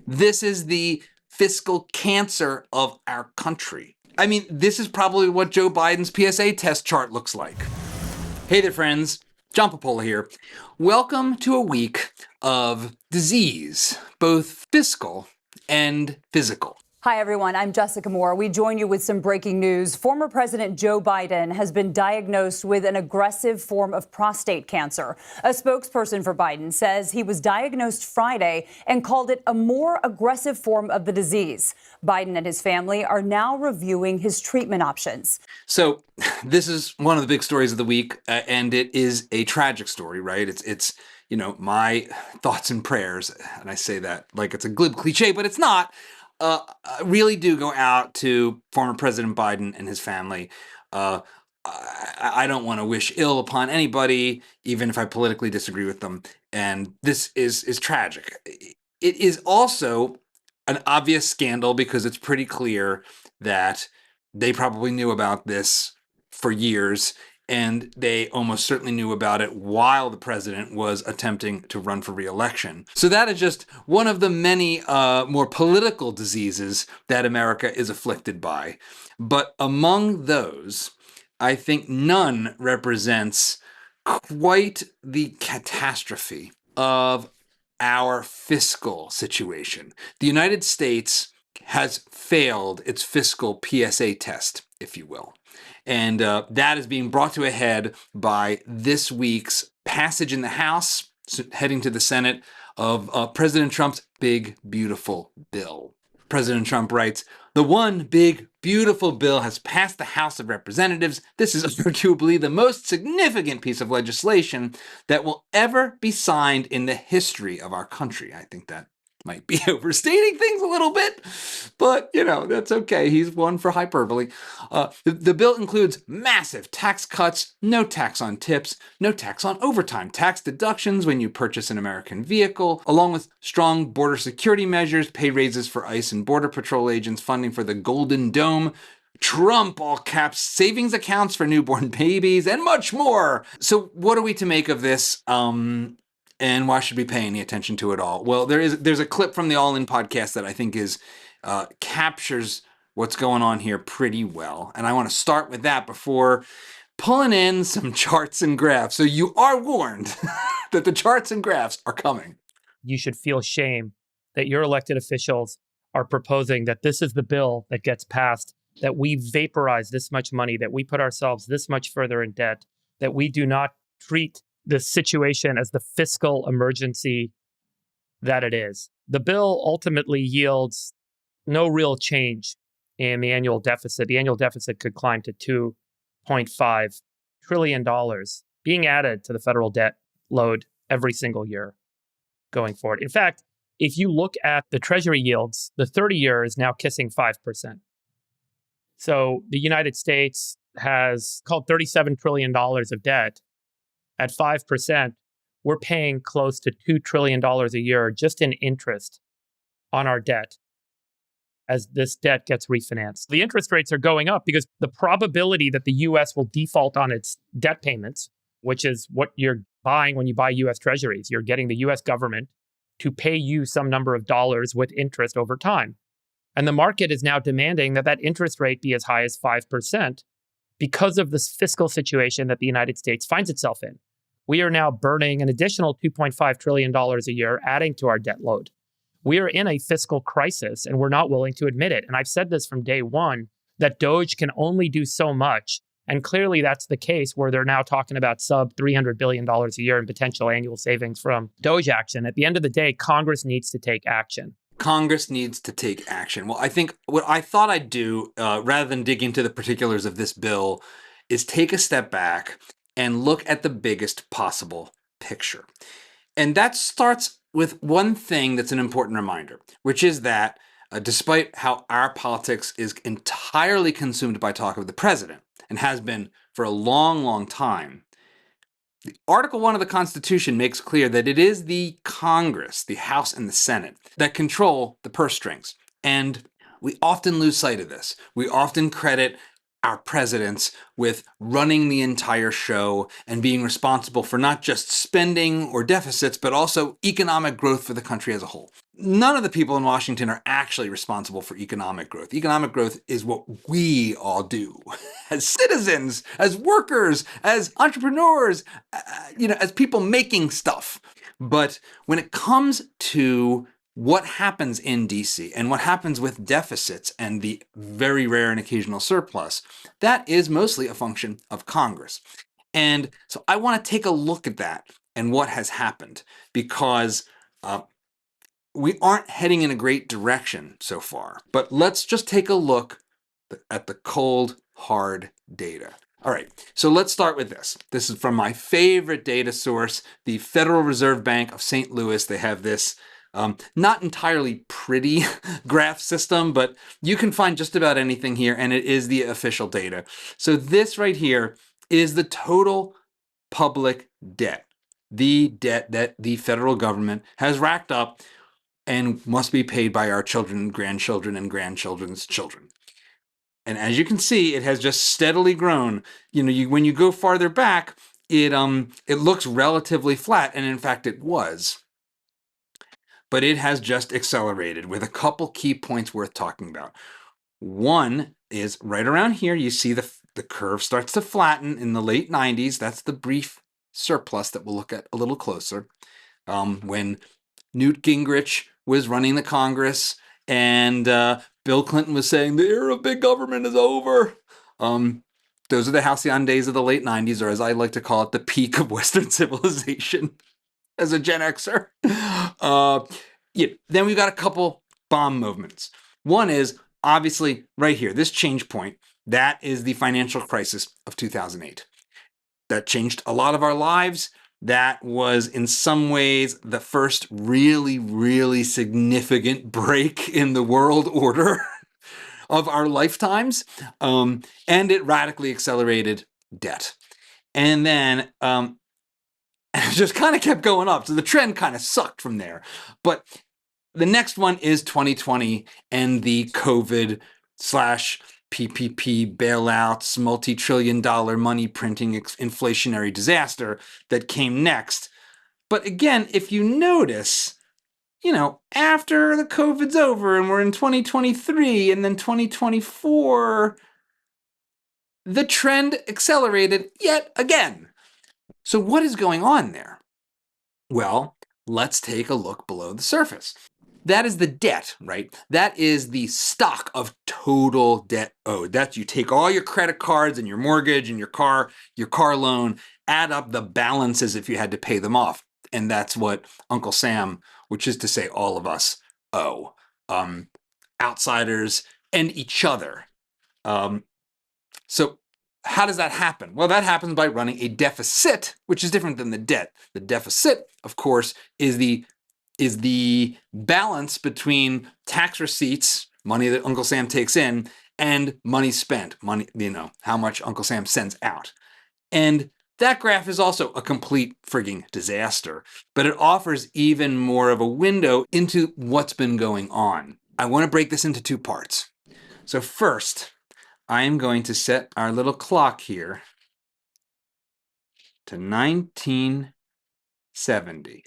This is the fiscal cancer of our country. I mean, this is probably what Joe Biden's PSA test chart looks like. Hey there, friends. John Popola here. Welcome to a week of disease, both fiscal and physical. Hi, everyone. I'm Jessica Moore. We join you with some breaking news. Former President Joe Biden has been diagnosed with an aggressive form of prostate cancer. A spokesperson for Biden says he was diagnosed Friday and called it a more aggressive form of the disease. Biden and his family are now reviewing his treatment options. So this is one of the big stories of the week, and it is a tragic story, right? It's my thoughts and prayers, and I say that like it's a glib cliche, but it's not. Really do go out to former President Biden and his family. I don't want to wish ill upon anybody, even if I politically disagree with them. And this is tragic. It is also an obvious scandal because it's pretty clear that they probably knew about this for years, and they almost certainly knew about it while the president was attempting to run for re-election. So that is just one of the many more political diseases that America is afflicted by. But among those, I think none represents quite the catastrophe of our fiscal situation. The United States has failed its fiscal PSA test, if you will. And that is being brought to a head by this week's passage in the House, heading to the Senate, of President Trump's big, beautiful bill. President Trump writes, "The one big, beautiful bill has passed the House of Representatives. This is arguably the most significant piece of legislation that will ever be signed in the history of our country." I think that might be overstating things a little bit, but that's okay. He's one for hyperbole. The bill includes massive tax cuts, no tax on tips, no tax on overtime, tax deductions when you purchase an American vehicle, along with strong border security measures, pay raises for ICE and Border Patrol agents, funding for the Golden Dome, Trump, all caps, savings accounts for newborn babies, and much more. So what are we to make of this? And why should we pay any attention to it all? Well, there's a clip from the All In podcast that I think captures what's going on here pretty well. And I want to start with that before pulling in some charts and graphs. So you are warned that the charts and graphs are coming. You should feel shame that your elected officials are proposing that this is the bill that gets passed, that we vaporize this much money, that we put ourselves this much further in debt, that we do not treat the situation as the fiscal emergency that it is. The bill ultimately yields no real change in the annual deficit. The annual deficit could climb to $2.5 trillion being added to the federal debt load every single year going forward. In fact, if you look at the Treasury yields, the 30-year is now kissing 5%. So the United States has called $37 trillion of debt. At 5%, we're paying close to $2 trillion a year just in interest on our debt as this debt gets refinanced. The interest rates are going up because the probability that the U.S. will default on its debt payments, which is what you're buying when you buy U.S. treasuries, you're getting the U.S. government to pay you some number of dollars with interest over time. And the market is now demanding that that interest rate be as high as 5% because of this fiscal situation that the United States finds itself in. We are now burning an additional $2.5 trillion a year, adding to our debt load. We are in a fiscal crisis, and we're not willing to admit it. And I've said this from day one, that DOGE can only do so much. And clearly that's the case, where they're now talking about sub $300 billion a year in potential annual savings from DOGE action. At the end of the day, Congress needs to take action. Congress needs to take action. Well, I think what I thought I'd do, rather than dig into the particulars of this bill, is take a step back and look at the biggest possible picture. And that starts with one thing that's an important reminder, which is that despite how our politics is entirely consumed by talk of the president, and has been for a long, long time, Article 1 of the Constitution makes clear that it is the Congress, the House and the Senate, that control the purse strings. And we often lose sight of this. We often credit our presidents with running the entire show and being responsible for not just spending or deficits, but also economic growth for the country as a whole. None of the people in Washington are actually responsible for economic growth. Economic growth is what we all do as citizens, as workers, as entrepreneurs, as people making stuff. But when it comes to what happens in DC and what happens with deficits and the very rare and occasional surplus, that is mostly a function of Congress. And so I want to take a look at that and what has happened, because we aren't heading in a great direction so far. But let's just take a look at the cold, hard data. All right, so let's start with this. This is from my favorite data source, the Federal Reserve Bank of St. Louis. They have this not entirely pretty graph system, but you can find just about anything here, and it is the official data. So this right here is the total public debt, the debt that the federal government has racked up and must be paid by our children, grandchildren, and grandchildren's children. And as you can see, it has just steadily grown. When you go farther back, it looks relatively flat, and in fact it was. But it has just accelerated with a couple key points worth talking about. One is right around here, you see the curve starts to flatten in the late 90s. That's the brief surplus that we'll look at a little closer. When Newt Gingrich was running the Congress and Bill Clinton was saying the era of big government is over. Those are the halcyon days of the late 90s, or as I like to call it, the peak of Western civilization as a Gen Xer. Then we've got a couple bomb movements. One is obviously right here, this change point. That is the financial crisis of 2008. That changed a lot of our lives. That was in some ways the first really, really significant break in the world order of our lifetimes. And it radically accelerated debt. And then it just kind of kept going up. So the trend kind of sucked from there. But the next one is 2020 and the COVID / PPP bailouts, multi-trillion-dollar money printing inflationary disaster that came next. But again, if you notice, after the COVID's over and we're in 2023 and then 2024, the trend accelerated yet again. So what is going on there? Well, let's take a look below the surface. That is the debt, right? That is the stock of total debt owed. That's you take all your credit cards and your mortgage and your car loan, add up the balances if you had to pay them off. And that's what Uncle Sam, which is to say all of us, owe. Outsiders and each other. So how does that happen? Well, that happens by running a deficit, which is different than the debt. The deficit, of course, is the balance between tax receipts, money that Uncle Sam takes in, and money spent, how much Uncle Sam sends out. And that graph is also a complete frigging disaster, but it offers even more of a window into what's been going on. I want to break this into two parts. So first, I am going to set our little clock here to 1970.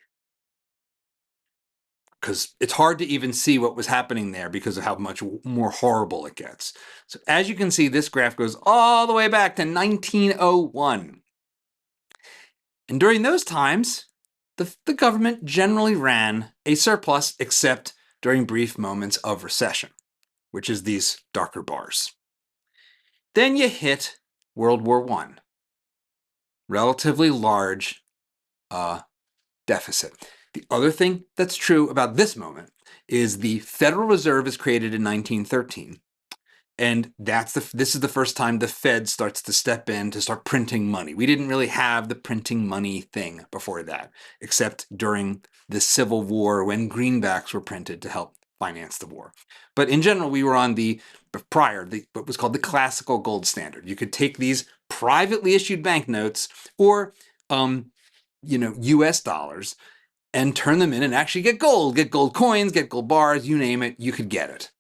Because it's hard to even see what was happening there because of how much more horrible it gets. So as you can see, this graph goes all the way back to 1901. And during those times, the government generally ran a surplus, except during brief moments of recession, which is these darker bars. Then you hit World War I. Relatively large deficit. The other thing that's true about this moment is the Federal Reserve is created in 1913. And this is the first time the Fed starts to step in to start printing money. We didn't really have the printing money thing before that, except during the Civil War when greenbacks were printed to help finance the war. But in general, we were on what was called the classical gold standard. You could take these privately issued banknotes or, US dollars and turn them in and actually get gold coins, get gold bars, you name it, you could get it.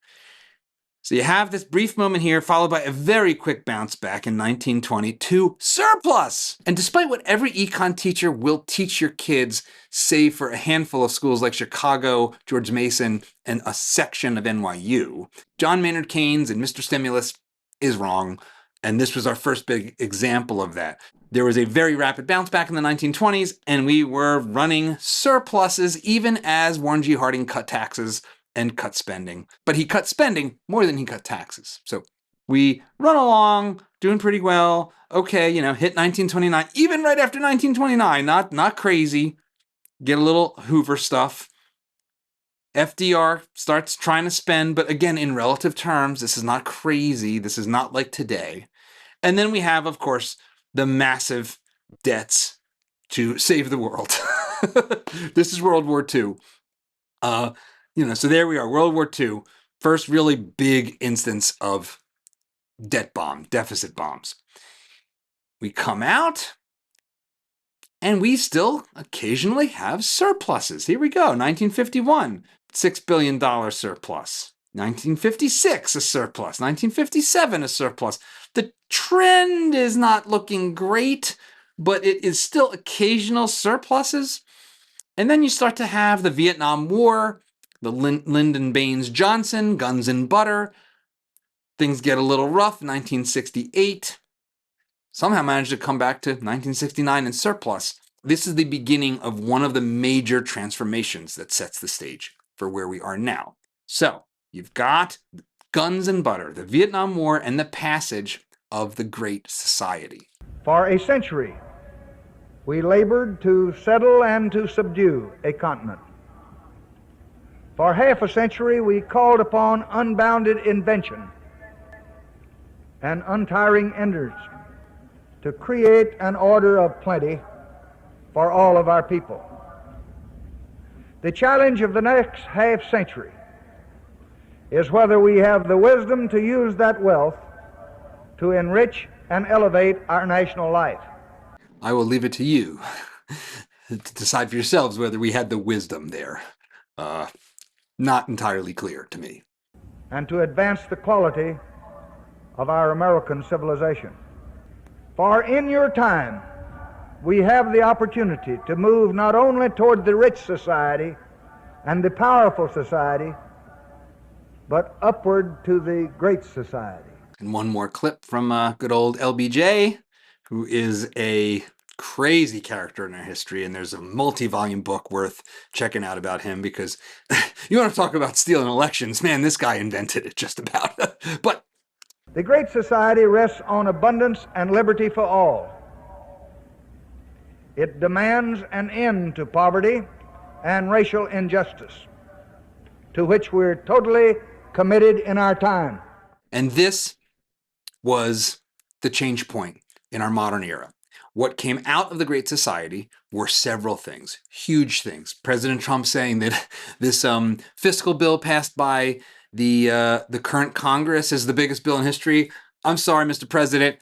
So you have this brief moment here, followed by a very quick bounce back in 1920 to surplus. And despite what every econ teacher will teach your kids, save for a handful of schools like Chicago, George Mason, and a section of NYU, John Maynard Keynes and Mr. Stimulus is wrong. And this was our first big example of that. There was a very rapid bounce back in the 1920s, and we were running surpluses even as Warren G. Harding cut taxes and cut spending. But he cut spending more than he cut taxes. So we run along, doing pretty well. Okay, hit 1929, even right after 1929, not crazy. Get a little Hoover stuff. FDR starts trying to spend, but again, in relative terms, this is not crazy. This is not like today. And then we have, of course, the massive debts to save the world. This is World War II. So there we are, World War II, first really big instance of deficit bombs. We come out, and we still occasionally have surpluses. Here we go, 1951, $6 billion surplus. 1956, a surplus. 1957, a surplus. The trend is not looking great, but it is still occasional surpluses. And then you start to have the Vietnam War, the Lyndon Baines Johnson, guns and butter. Things get a little rough, 1968. Somehow managed to come back to 1969 in surplus. This is the beginning of one of the major transformations that sets the stage for where we are now. So you've got guns and butter, the Vietnam War, and the passage of the Great Society. For a century, we labored to settle and to subdue a continent. For half a century, we called upon unbounded invention and untiring energies to create an order of plenty for all of our people. The challenge of the next half century is whether we have the wisdom to use that wealth to enrich and elevate our national life. I will leave it to you to decide for yourselves whether we had the wisdom there. Not entirely clear to me. And to advance the quality of our American civilization. For in your time, we have the opportunity to move not only toward the rich society and the powerful society, but upward to the great society. And one more clip from good old LBJ, who is a crazy character in our history, and there's a multi-volume book worth checking out about him, because you want to talk about stealing elections, man, this guy invented it just about. But the Great Society rests on abundance and liberty for all. It demands an end to poverty and racial injustice, to which we're totally committed in our time. And this was the change point in our modern era. What came out of the Great Society were several things, huge things. President Trump saying that this fiscal bill passed by the current Congress is the biggest bill in history. I'm sorry, Mr. President.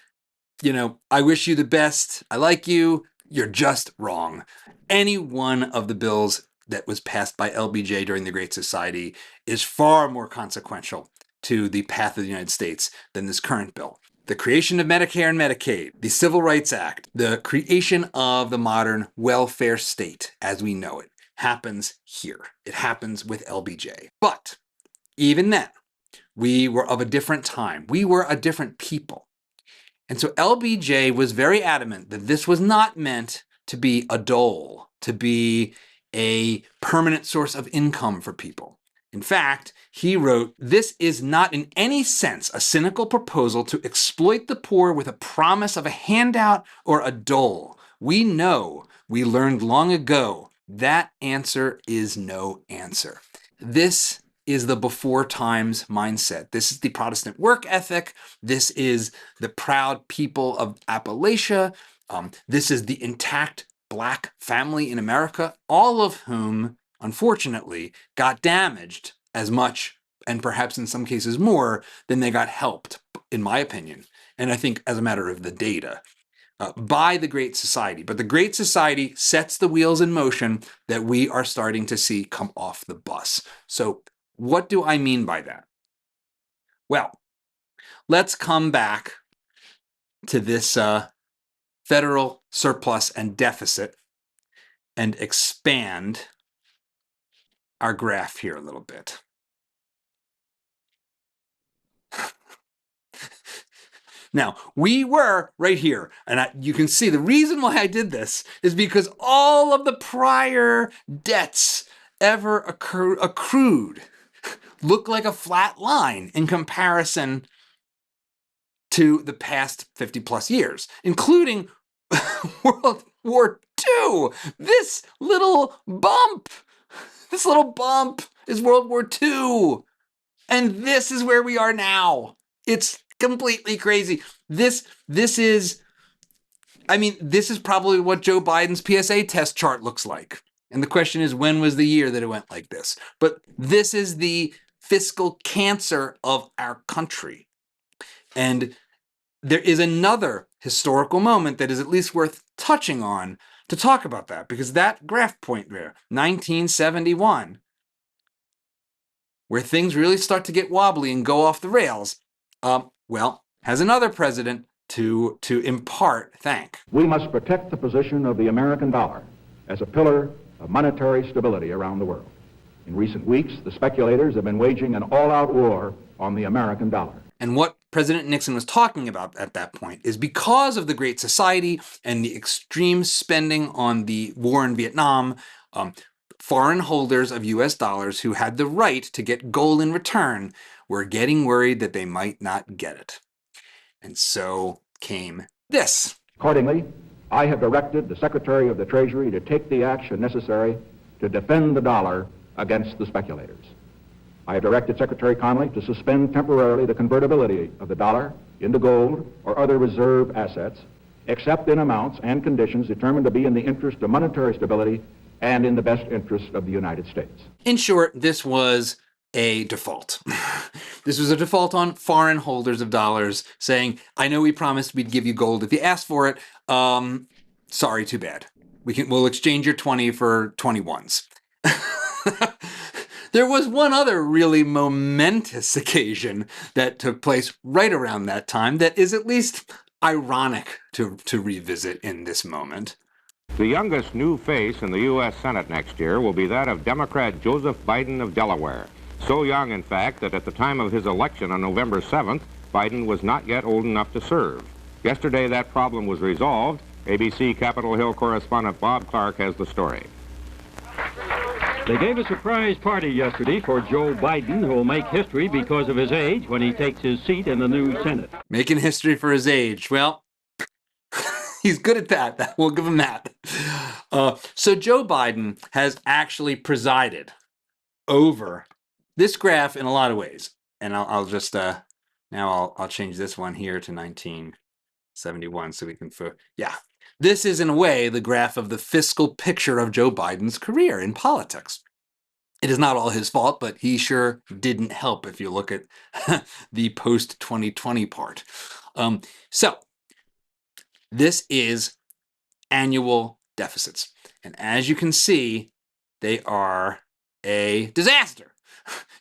I wish you the best. I like you. You're just wrong. Any one of the bills that was passed by LBJ during the Great Society is far more consequential to the path of the United States than this current bill. The creation of Medicare and Medicaid, the Civil Rights Act, the creation of the modern welfare state as we know it happens here. It happens with LBJ. But even then, we were of a different time. We were a different people. And so LBJ was very adamant that this was not meant to be a dole, to be a permanent source of income for people. In fact, he wrote, "This is not in any sense a cynical proposal to exploit the poor with a promise of a handout or a dole. We know, we learned long ago, that answer is no answer." This is the before times mindset. This is the Protestant work ethic. This is the proud people of Appalachia. This is the intact Black family in America, all of whom, unfortunately, got damaged as much, and perhaps in some cases more, than they got helped, in my opinion, and I think as a matter of the data, by the Great Society. But the Great Society sets the wheels in motion that we are starting to see come off the bus. So what do I mean by that? Well, let's come back to this federal surplus and deficit and expand our graph here a little bit. Now, we were right here, and you can see the reason why I did this is because all of the prior debts ever accrued look like a flat line in comparison to the past 50 plus years, including World War II. This little bump is World War II. And this is where we are now. It's completely crazy. This is probably what Joe Biden's PSA test chart looks like. And the question is, when was the year that it went like this? But this is the fiscal cancer of our country. And there is another historical moment that is at least worth touching on to talk about that, because that graph point there, 1971, where things really start to get wobbly and go off the rails, has another president to thank. We must protect the position of the American dollar as a pillar of monetary stability around the world. In recent weeks, the speculators have been waging an all-out war on the American dollar. And what President Nixon was talking about at that point is, because of the Great Society and the extreme spending on the war in Vietnam, foreign holders of US dollars who had the right to get gold in return were getting worried that they might not get it. And so came this. Accordingly, I have directed the Secretary of the Treasury to take the action necessary to defend the dollar against the speculators. I have directed Secretary Connally to suspend temporarily the convertibility of the dollar into gold or other reserve assets, except in amounts and conditions determined to be in the interest of monetary stability and in the best interest of the United States. In short, this was a default. This was a default on foreign holders of dollars saying, I know we promised we'd give you gold if you asked for it. Sorry, too bad. We'll exchange your 20 for 21s. There was one other really momentous occasion that took place right around that time that is at least ironic to revisit in this moment. The youngest new face in the U.S. Senate next year will be that of Democrat Joseph Biden of Delaware. So young, in fact, that at the time of his election on November 7th, Biden was not yet old enough to serve. Yesterday, that problem was resolved. ABC Capitol Hill correspondent Bob Clark has the story. They gave a surprise party yesterday for Joe Biden, who will make history because of his age when he takes his seat in the new Senate. Making history for his age. Well, he's good at that. We'll give him that. So Joe Biden has actually presided over this graph in a lot of ways. And I'll just, now I'll change this one here to 1971 so we can, yeah. This is, in a way, the graph of the fiscal picture of Joe Biden's career in politics. It is not all his fault, but he sure didn't help if you look at the post-2020 part. So this is annual deficits. And as you can see, they are a disaster.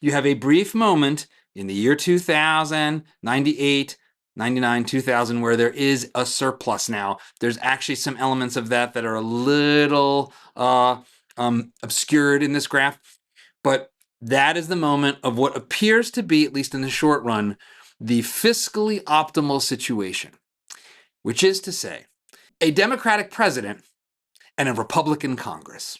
You have a brief moment in the year 2000, 98, 99, 2000, where there is a surplus now. There's actually some elements of that are a little obscured in this graph, but that is the moment of what appears to be, at least in the short run, the fiscally optimal situation, which is to say, a Democratic president and a Republican Congress.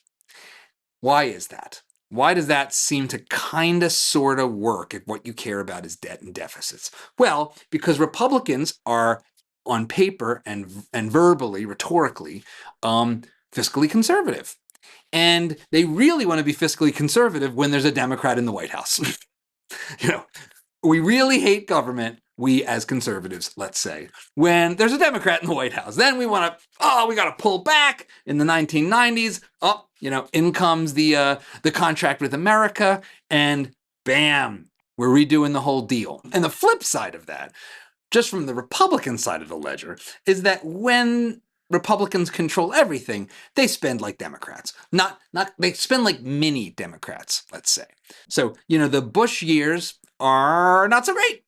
Why is that? Why does that seem to kind of sort of work if what you care about is debt and deficits? Well, because Republicans are on paper and verbally, rhetorically, fiscally conservative. And they really want to be fiscally conservative when there's a Democrat in the White House. We really hate government, we as conservatives, let's say, when there's a Democrat in the White House. Then we want to, we got to pull back. In the 1990s, in comes the contract with America, and bam, we're redoing the whole deal. And the flip side of that, just from the Republican side of the ledger, is that when Republicans control everything, they spend like Democrats. They spend like mini Democrats, let's say. So, the Bush years, are not so great.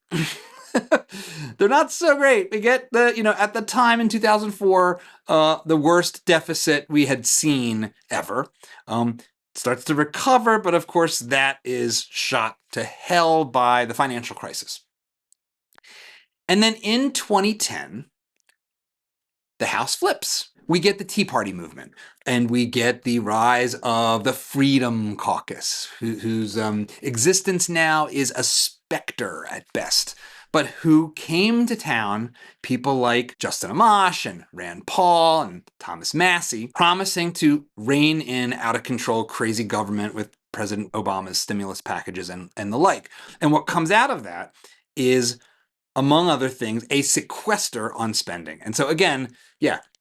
They're not so great. We get at the time in 2004, the worst deficit we had seen ever. Starts to recover, but of course that is shot to hell by the financial crisis. And then in 2010, the House flips. We get the Tea Party movement, and we get the rise of the Freedom Caucus, whose existence now is a specter at best, but who came to town, people like Justin Amash and Rand Paul and Thomas Massie, promising to rein in out-of-control crazy government with President Obama's stimulus packages and the like. And what comes out of that is, among other things, a sequester on spending. And so again,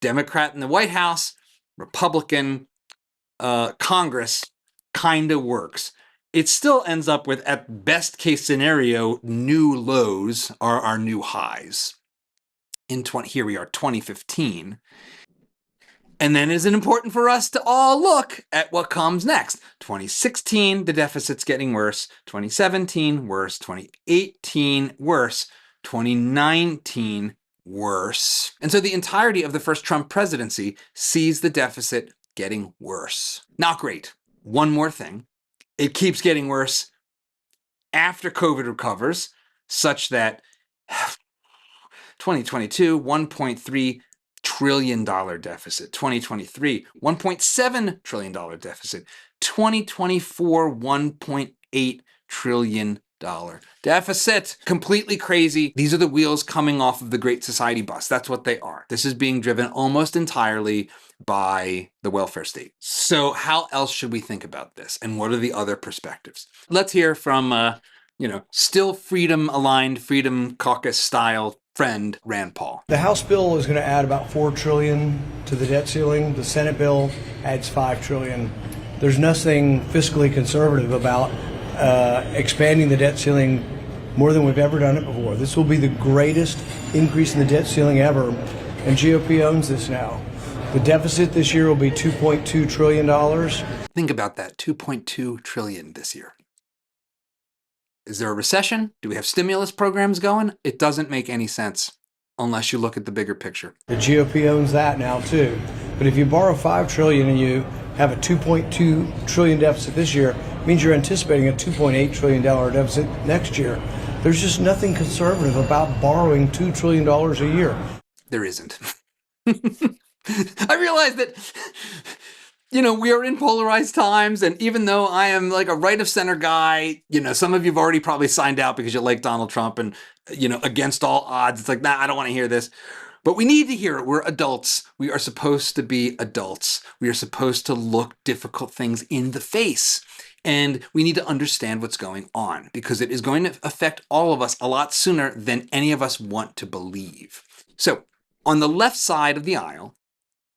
Democrat in the White House, Republican Congress kind of works. It still ends up with, at best case scenario, new lows are our new highs. Here we are, 2015. And then is it important for us to all look at what comes next? 2016, the deficit's getting worse. 2017, worse. 2018, worse. 2019, worse. And so the entirety of the first Trump presidency sees the deficit getting worse. Not great. One more thing. It keeps getting worse after COVID recovers, such that 2022, $1.3 trillion deficit. 2023, $1.7 trillion deficit. 2024, $1.8 trillion deficit. Completely crazy. These are the wheels coming off of the Great Society bus. That's what they are. This is being driven almost entirely by the welfare state. So how else should we think about this? And what are the other perspectives? Let's hear from, still freedom-aligned, Freedom Caucus style friend Rand Paul. The House bill is going to add about $4 trillion to the debt ceiling. The Senate bill adds $5 trillion. There's nothing fiscally conservative about expanding the debt ceiling more than we've ever done it before. This will be the greatest increase in the debt ceiling ever, and GOP owns this now. The deficit this year will be $2.2 trillion. Think about that, $2.2 trillion this year. Is there a recession? Do we have stimulus programs going? It doesn't make any sense unless you look at the bigger picture. The GOP owns that now too. But if you borrow $5 trillion and you have a $2.2 trillion deficit this year, it means you're anticipating a $2.8 trillion deficit next year. There's just nothing conservative about borrowing $2 trillion a year. There isn't. I realize that, we are in polarized times, and even though I am like a right of center guy, some of you have already probably signed out because you like Donald Trump and, against all odds, it's like, nah, I don't want to hear this. But we need to hear it. We're adults. We are supposed to be adults. We are supposed to look difficult things in the face. And we need to understand what's going on, because it is going to affect all of us a lot sooner than any of us want to believe. So on the left side of the aisle,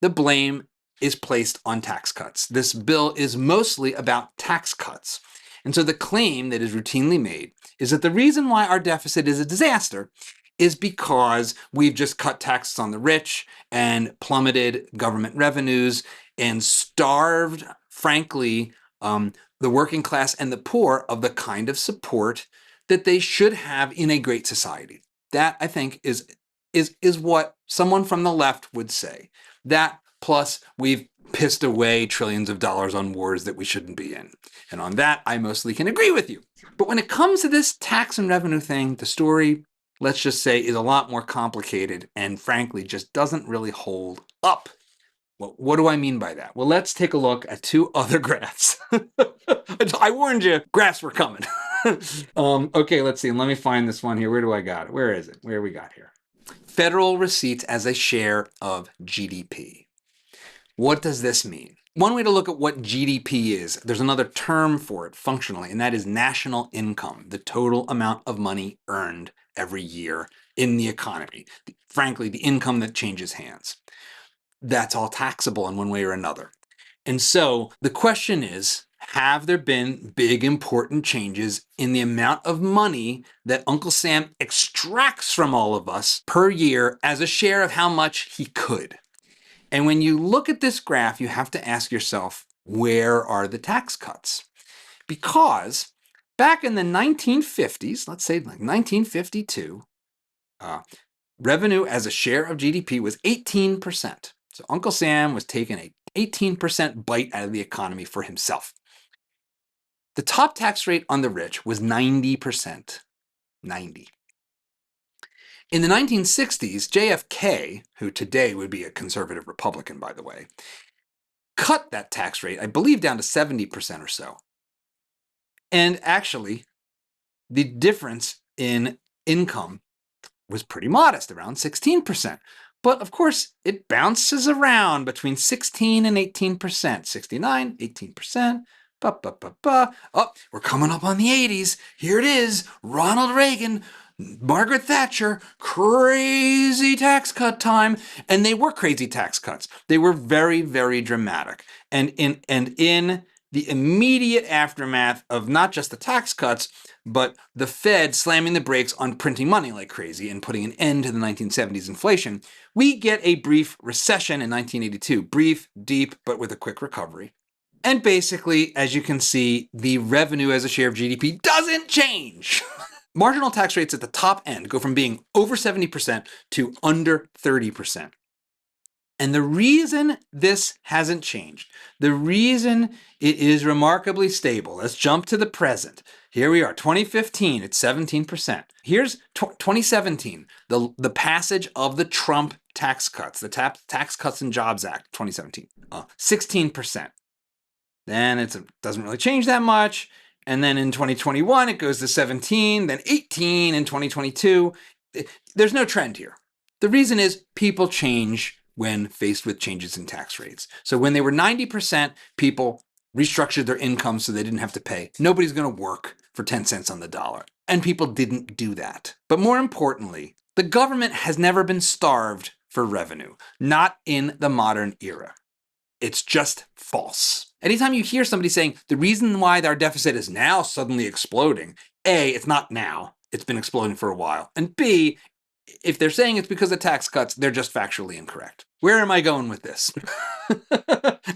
the blame is placed on tax cuts. This bill is mostly about tax cuts. And so the claim that is routinely made is that the reason why our deficit is a disaster is because we've just cut taxes on the rich and plummeted government revenues and starved, frankly, the working class and the poor of the kind of support that they should have in a great society. That, I think, is what someone from the left would say. That plus we've pissed away trillions of dollars on wars that we shouldn't be in. And on that, I mostly can agree with you. But when it comes to this tax and revenue thing, the story, let's just say, is a lot more complicated and frankly just doesn't really hold up. Well, what do I mean by that? Well, let's take a look at two other graphs. I warned you, graphs were coming. Okay, let's see. And let me find this one here. Where do I got it? Where is it? Where we got here? Federal receipts as a share of GDP. What does this mean? One way to look at what GDP is, there's another term for it functionally, and that is national income, the total amount of money earned every year in the economy. Frankly, the income that changes hands. That's all taxable in one way or another. And so the question is, have there been big important changes in the amount of money that Uncle Sam extracts from all of us per year as a share of how much he could? And when you look at this graph, you have to ask yourself, where are the tax cuts? Because Back in the 1950s, let's say like 1952, revenue as a share of GDP was 18%. So Uncle Sam was taking an 18% bite out of the economy for himself. The top tax rate on the rich was 90%. 90. In the 1960s, JFK, who today would be a conservative Republican, by the way, cut that tax rate, I believe, down to 70% or so. And actually, the difference in income was pretty modest, around 16%. But of course, it bounces around between 16 and 18%. 69, 18%. Oh, we're coming up on the 80s. Here it is. Ronald Reagan, Margaret Thatcher, crazy tax cut time. And they were crazy tax cuts. They were very, very dramatic. And in the immediate aftermath of not just the tax cuts, but the Fed slamming the brakes on printing money like crazy and putting an end to the 1970s inflation, we get a brief recession in 1982. Brief, deep, but with a quick recovery. And basically, as you can see, the revenue as a share of GDP doesn't change. Marginal tax rates at the top end go from being over 70% to under 30%. And the reason this hasn't changed, the reason it is remarkably stable, let's jump to the present. Here we are, 2015, it's 17%. Here's 2017, the passage of the Trump tax cuts, the Tax Cuts and Jobs Act, 2017, 16%. Then it doesn't really change that much. And then in 2021, it goes to 17, then 18 in 2022. There's no trend here. The reason is people change when faced with changes in tax rates. So when they were 90%, people restructured their income so they didn't have to pay. Nobody's going to work for 10 cents on the dollar. And people didn't do that. But more importantly, the government has never been starved for revenue, not in the modern era. It's just false. Anytime you hear somebody saying the reason why our deficit is now suddenly exploding, A, it's not now. It's been exploding for a while. And B, if they're saying it's because of tax cuts, they're just factually incorrect. Where am I going with this?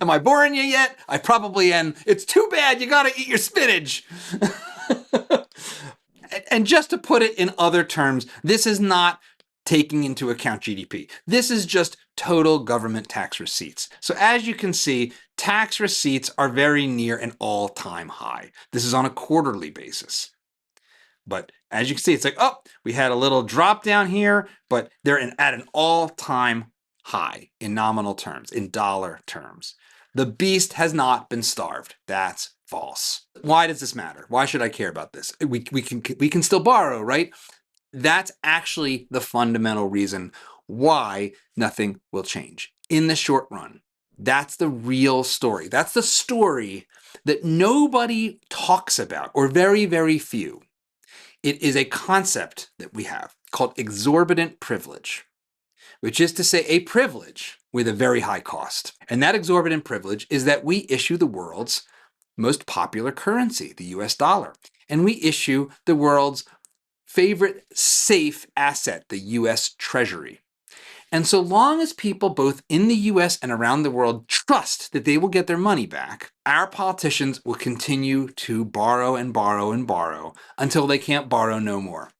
Am I boring you yet? I probably am. It's too bad you gotta eat your spinach. And just to put it in other terms, this is not taking into account GDP. This is just total government tax receipts. So as you can see, tax receipts are very near an all-time high. This is on a quarterly basis. But as you can see, it's like, oh, we had a little drop down here, but they're at an all-time high in nominal terms, in dollar terms. The beast has not been starved. That's false. Why does this matter? Why should I care about this? We can still borrow, right? That's actually the fundamental reason why nothing will change in the short run. That's the real story. That's the story that nobody talks about, or very, very few. It is a concept that we have called exorbitant privilege, which is to say a privilege with a very high cost. And that exorbitant privilege is that we issue the world's most popular currency, the US dollar, and we issue the world's favorite safe asset, the US Treasury. And so long as people both in the US and around the world trust that they will get their money back, our politicians will continue to borrow and borrow and borrow until they can't borrow no more.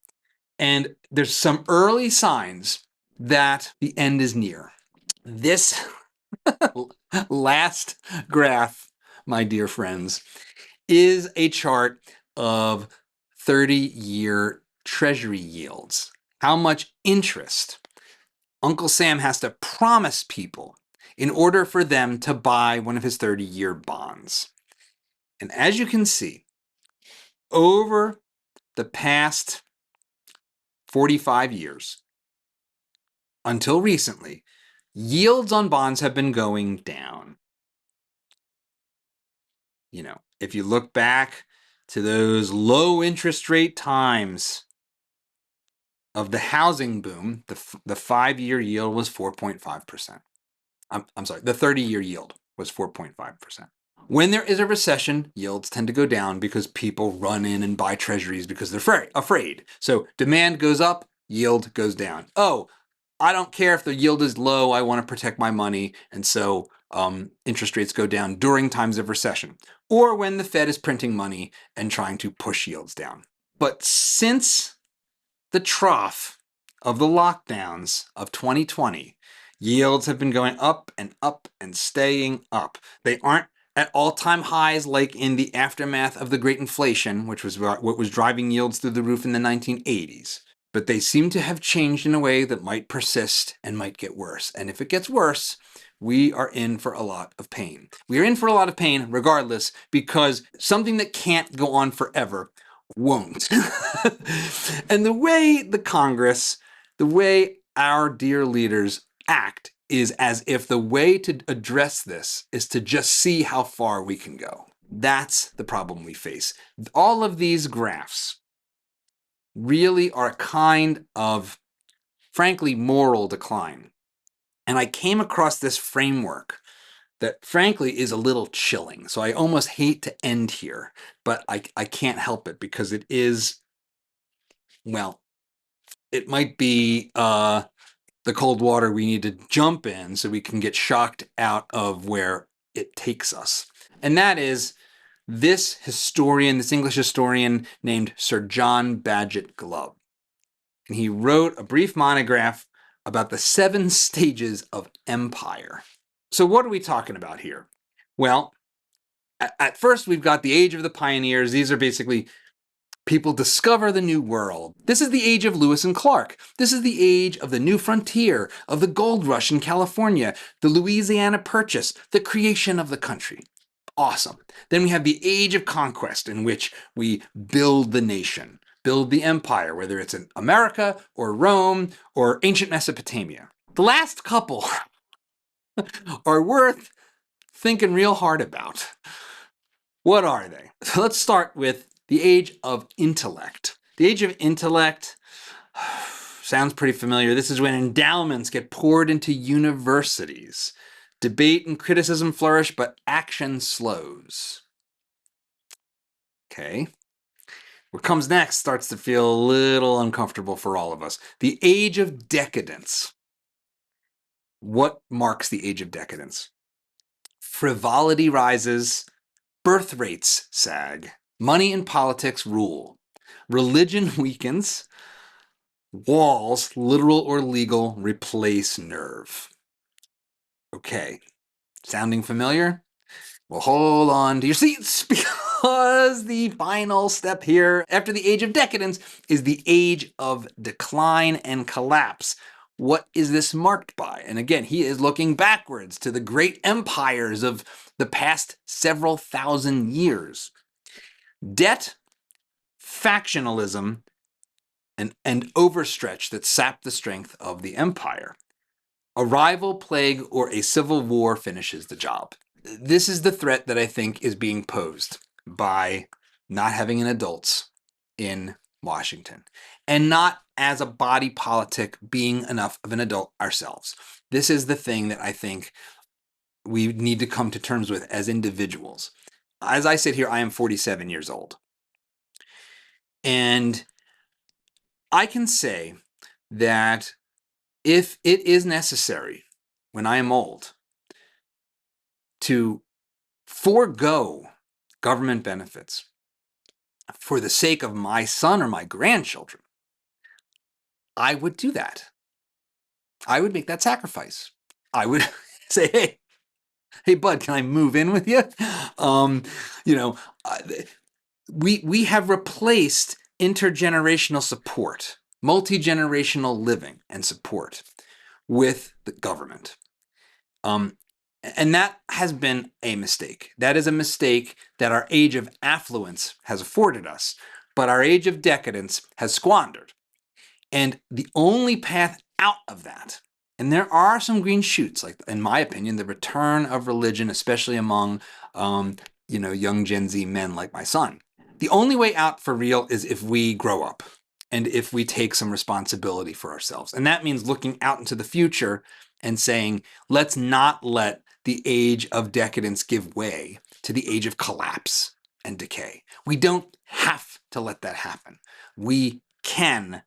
And there's some early signs that the end is near. This last graph, my dear friends, is a chart of 30-year Treasury yields. How much interest Uncle Sam has to promise people in order for them to buy one of his 30-year bonds. And as you can see, over the past 45 years, until recently, yields on bonds have been going down. You know, if you look back to those low interest rate times of the housing boom, the 5-year yield was 4.5%. I'm sorry, the 30-year yield was 4.5%. When there is a recession, yields tend to go down because people run in and buy treasuries because they're afraid. So demand goes up, yield goes down. Oh, I don't care if the yield is low. I want to protect my money. And so interest rates go down during times of recession or when the Fed is printing money and trying to push yields down. But since the trough of the lockdowns of 2020, yields have been going up and staying up. They aren't at all-time highs like in the aftermath of the Great Inflation, which was what was driving yields through the roof in the 1980s. But they seem to have changed in a way that might persist and might get worse. And if it gets worse, we are in for a lot of pain. We are in for a lot of pain regardless, because something that can't go on forever won't. And the way the Congress, the way our dear leaders act is as if the way to address this is to just see how far we can go. That's the problem we face. All of these graphs really are a kind of, frankly, moral decline. And I came across this framework that frankly is a little chilling. So I almost hate to end here, but I can't help it because it is, well, it might be the cold water we need to jump in so we can get shocked out of where it takes us. And that is this historian, this English historian named Sir John Bagehot Glubb. And he wrote a brief monograph about the 7 stages of empire. So what are we talking about here? Well, at first we've got the age of the pioneers. These are basically people discover the new world. This is the age of Lewis and Clark. This is the age of the new frontier, of the gold rush in California, the Louisiana Purchase, the creation of the country. Awesome. Then we have the age of conquest, in which we build the nation, build the empire, whether it's in America or Rome or ancient Mesopotamia. The last couple are worth thinking real hard about. What are they? So let's start with the age of intellect. The age of intellect sounds pretty familiar. This is when endowments get poured into universities. Debate and criticism flourish, but action slows. Okay. What comes next starts to feel a little uncomfortable for all of us. The age of decadence. What marks the age of decadence? Frivolity rises, birth rates sag, money and politics rule, religion weakens, walls, literal or legal, replace nerve. Okay, sounding familiar? Well, hold on to your seats, because the final step here after the age of decadence is the age of decline and collapse. What is this marked by? And again, he is looking backwards to the great empires of the past several thousand years. Debt, factionalism, and overstretch that sap the strength of the empire. A rival, plague, or a civil war finishes the job. This is the threat that I think is being posed by not having an adults in Washington, and not as a body politic being enough of an adult ourselves. This is the thing that I think we need to come to terms with as individuals. As I sit here, I am 47 years old. And I can say that if it is necessary when I am old to forego government benefits for the sake of my son or my grandchildren, I would do that. I would make that sacrifice. I would say, hey, bud, can I move in with you? We have replaced intergenerational support, multi-generational living and support with the government. And that has been a mistake. That is a mistake that our age of affluence has afforded us, but our age of decadence has squandered. And the only path out of that, and there are some green shoots, like in my opinion, the return of religion, especially among young Gen Z men like my son. The only way out for real is if we grow up and if we take some responsibility for ourselves. And that means looking out into the future and saying, let's not let the age of decadence give way to the age of collapse and decay. We don't have to let that happen. We can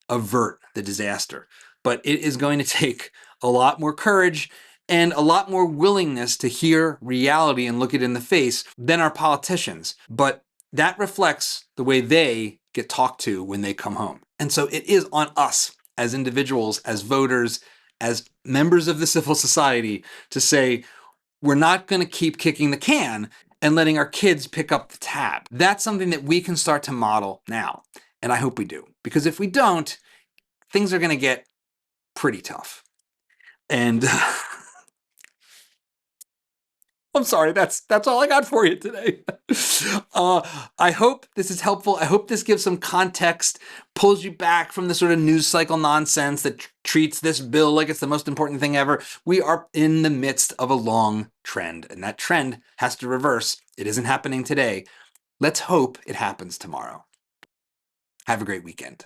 avert the disaster. but it is going to take a lot more courage and a lot more willingness to hear reality and look it in the face than our politicians. But that reflects the way they get talked to when they come home. And so it is on us as individuals, as voters, as members of the civil society to say, we're not going to keep kicking the can and letting our kids pick up the tab. That's something that we can start to model now. And I hope we do. Because if we don't, things are going to get pretty tough. And I'm sorry, that's all I got for you today. I hope this is helpful. I hope this gives some context, pulls you back from the sort of news cycle nonsense that treats this bill like it's the most important thing ever. We are in the midst of a long trend, and that trend has to reverse. It isn't happening today. Let's hope it happens tomorrow. Have a great weekend.